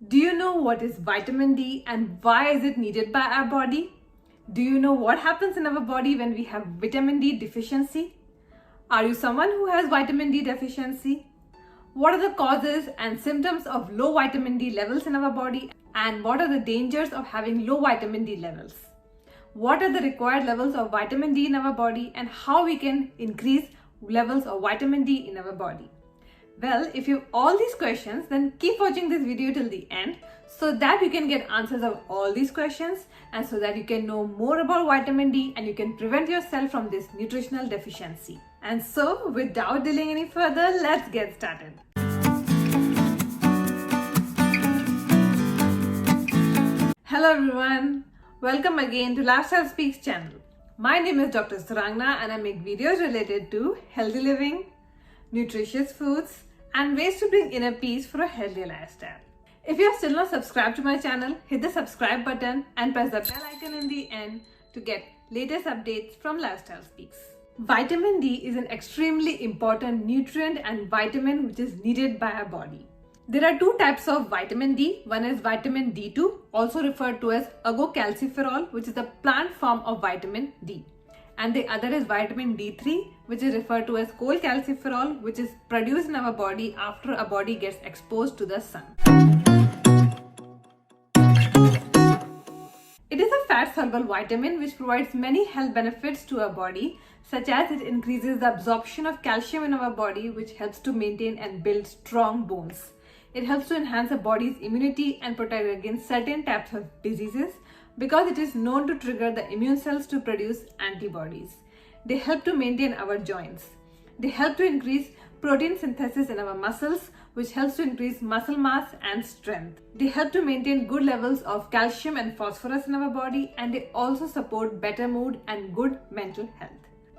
Do you know what is vitamin D and why is it needed by our body? Do you know what happens in our body when we have vitamin D deficiency? Are you someone who has vitamin D deficiency? What are the causes and symptoms of low vitamin D levels in our body, and what are the dangers of having low vitamin D levels? What are the required levels of vitamin D in our body and how we can increase levels of vitamin D in our body? Well, if you have all these questions, then keep watching this video till the end so that you can get answers of all these questions and so that you can know more about vitamin D and you can prevent yourself from this nutritional deficiency. And so, without delaying any further, let's get started. Hello everyone, welcome again to Lifestyle Speaks channel. My name is Dr. Surangna and I make videos related to healthy living, nutritious foods, and ways to bring inner peace for a healthier lifestyle. If you are still not subscribed to my channel, hit the subscribe button and press the bell icon in the end to get latest updates from Lifestyle Speaks. Vitamin D is an extremely important nutrient and vitamin which is needed by our body. There are two types of vitamin D. One is vitamin D2, also referred to as agocalciferol, which is a plant form of vitamin D. And the other is vitamin D3, which is referred to as cholecalciferol, which is produced in our body after our body gets exposed to the sun. It is a fat-soluble vitamin which provides many health benefits to our body, such as it increases the absorption of calcium in our body, which helps to maintain and build strong bones. It helps to enhance the body's immunity and protect against certain types of diseases, because it is known to trigger the immune cells to produce antibodies. They help to maintain our joints. They help to increase protein synthesis in our muscles, which helps to increase muscle mass and strength. They help to maintain good levels of calcium and phosphorus in our body, and they also support better mood and good mental health.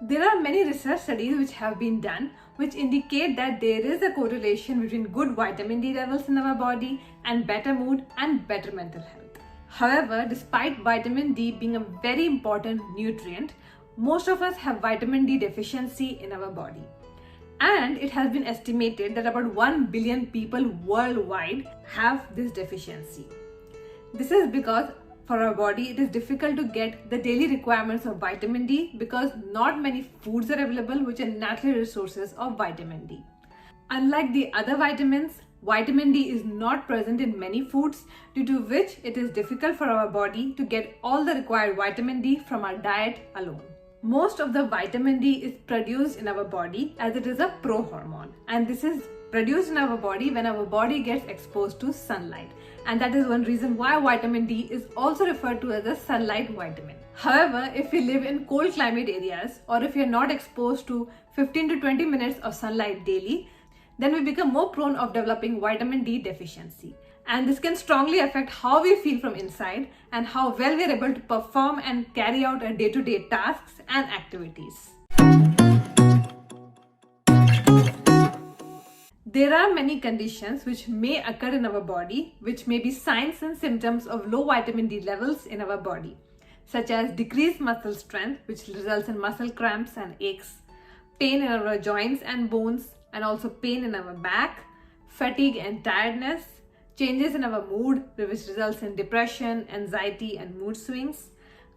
There are many research studies which have been done which indicate that there is a correlation between good vitamin D levels in our body and better mood and better mental health. However, despite vitamin D being a very important nutrient, most of us have vitamin D deficiency in our body. And it has been estimated that about 1 billion people worldwide have this deficiency. This is because for our body, it is difficult to get the daily requirements of vitamin D because not many foods are available which are natural resources of vitamin D. Unlike the other vitamins, vitamin D is not present in many foods, due to which it is difficult for our body to get all the required vitamin D from our diet alone. Most of the vitamin D is produced in our body as it is a prohormone, and this is produced in our body when our body gets exposed to sunlight, and that is one reason why vitamin D is also referred to as a sunlight vitamin. However, if we live in cold climate areas or if we are not exposed to 15 to 20 minutes of sunlight daily, then we become more prone of developing vitamin D deficiency. And this can strongly affect how we feel from inside and how well we are able to perform and carry out our day-to-day tasks and activities. There are many conditions which may occur in our body, which may be signs and symptoms of low vitamin D levels in our body, such as decreased muscle strength, which results in muscle cramps and aches, pain in our joints and bones, and also pain in our back, fatigue and tiredness, changes in our mood, which results in depression, anxiety, and mood swings,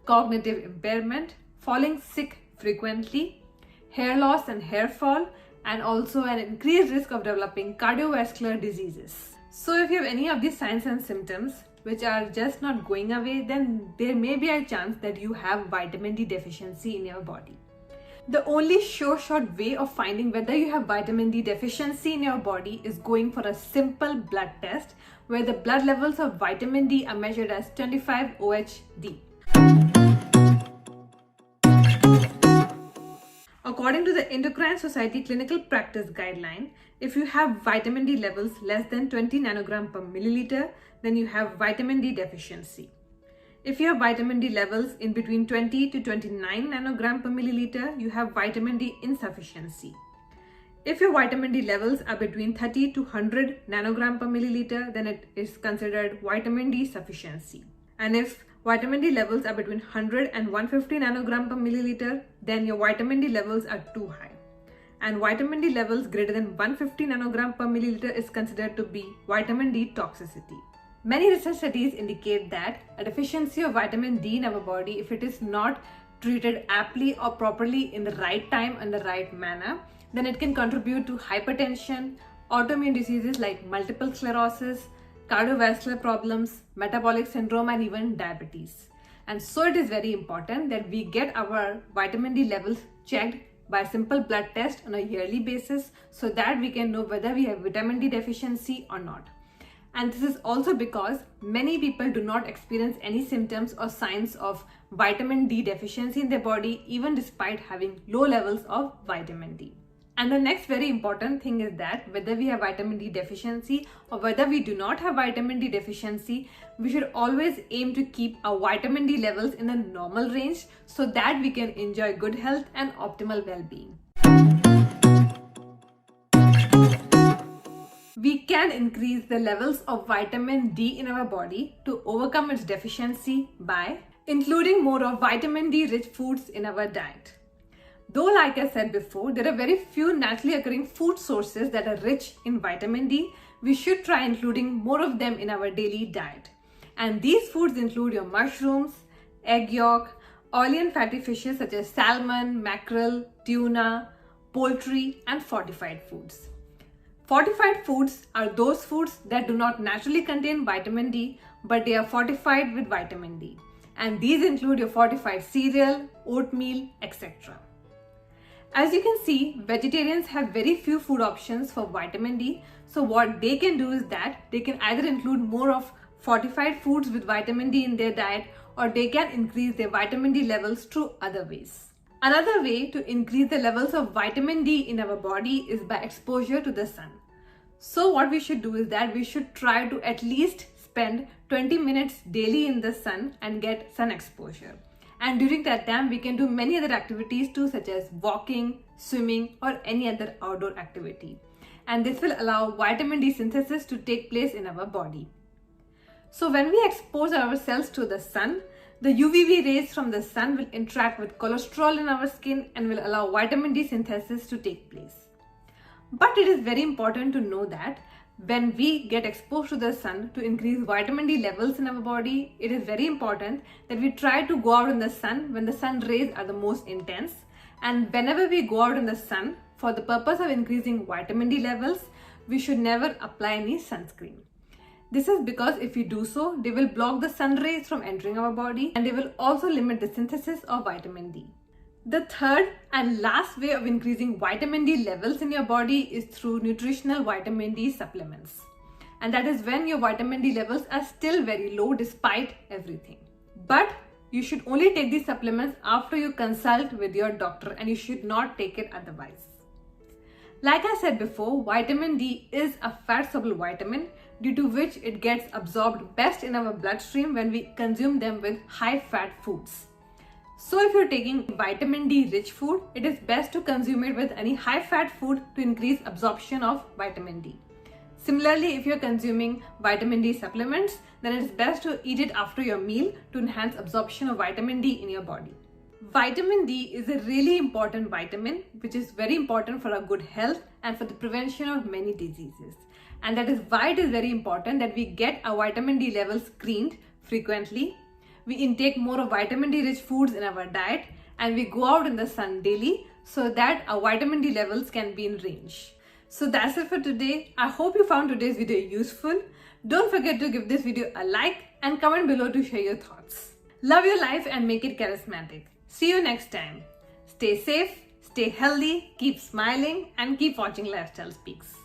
cognitive impairment, falling sick frequently, hair loss and hair fall, and also an increased risk of developing cardiovascular diseases. So if you have any of these signs and symptoms which are just not going away, then there may be a chance that you have vitamin D deficiency in your body. The only sure shot way of finding whether you have vitamin D deficiency in your body is going for a simple blood test where the blood levels of vitamin D are measured as 25-OHD. According to the Endocrine Society Clinical Practice Guideline, if you have vitamin D levels less than 20 nanogram per milliliter, then you have vitamin D deficiency. If you have vitamin D levels in between 20 to 29 nanogram per milliliter, you have vitamin D insufficiency. If your vitamin D levels are between 30 to 100 nanogram per milliliter, then it is considered vitamin D sufficiency. And if vitamin D levels are between 100 and 150 nanogram per milliliter, then your vitamin D levels are too high. And vitamin D levels greater than 150 nanogram per milliliter is considered to be vitamin D toxicity. Many research studies indicate that a deficiency of vitamin D in our body, if it is not treated aptly or properly in the right time and the right manner, then it can contribute to hypertension, autoimmune diseases like multiple sclerosis, cardiovascular problems, metabolic syndrome, and even diabetes. And so it is very important that we get our vitamin D levels checked by a simple blood test on a yearly basis so that we can know whether we have vitamin D deficiency or not. And this is also because many people do not experience any symptoms or signs of vitamin D deficiency in their body, even despite having low levels of vitamin D. And the next very important thing is that whether we have vitamin D deficiency or whether we do not have vitamin D deficiency, we should always aim to keep our vitamin D levels in a normal range so that we can enjoy good health and optimal well-being. We can increase the levels of vitamin D in our body to overcome its deficiency by including more of vitamin D rich foods in our diet. Though, like I said before, there are very few naturally occurring food sources that are rich in vitamin D, we should try including more of them in our daily diet. And these foods include your mushrooms, egg yolk, oily and fatty fishes such as salmon, mackerel, tuna, poultry, and fortified foods. Fortified foods are those foods that do not naturally contain vitamin D, but they are fortified with vitamin D. And these include your fortified cereal, oatmeal, etc. As you can see, vegetarians have very few food options for vitamin D. So what they can do is that they can either include more of fortified foods with vitamin D in their diet, or they can increase their vitamin D levels through other ways. Another way to increase the levels of vitamin D in our body is by exposure to the sun. So what we should do is that we should try to at least spend 20 minutes daily in the sun and get sun exposure. And during that time, we can do many other activities too, such as walking, swimming, or any other outdoor activity. And this will allow vitamin D synthesis to take place in our body. So when we expose ourselves to the sun, the UVB rays from the sun will interact with cholesterol in our skin and will allow vitamin D synthesis to take place. But it is very important to know that when we get exposed to the sun to increase vitamin D levels in our body, it is very important that we try to go out in the sun when the sun rays are the most intense. And whenever we go out in the sun for the purpose of increasing vitamin D levels, we should never apply any sunscreen. This is because if we do so, they will block the sun rays from entering our body and they will also limit the synthesis of vitamin D. The third and last way of increasing vitamin D levels in your body is through nutritional vitamin D supplements. And that is when your vitamin D levels are still very low despite everything. But you should only take these supplements after you consult with your doctor, and you should not take it otherwise. Like I said before, vitamin D is a fat-soluble vitamin due to which it gets absorbed best in our bloodstream when we consume them with high-fat foods. So if you're taking vitamin D rich food, it is best to consume it with any high-fat food to increase absorption of vitamin D. Similarly, if you're consuming vitamin D supplements, then it is best to eat it after your meal to enhance absorption of vitamin D in your body. Vitamin D is a really important vitamin which is very important for our good health and for the prevention of many diseases. And that is why it is very important that we get our vitamin D levels screened frequently. We intake more of vitamin D rich foods in our diet, and we go out in the sun daily so that our vitamin D levels can be in range. So that's it for today. I hope you found today's video useful. Don't forget to give this video a like and comment below to share your thoughts. Love your life and make it charismatic. See you next time. Stay safe, stay healthy, keep smiling, and keep watching Lifestyle Speaks.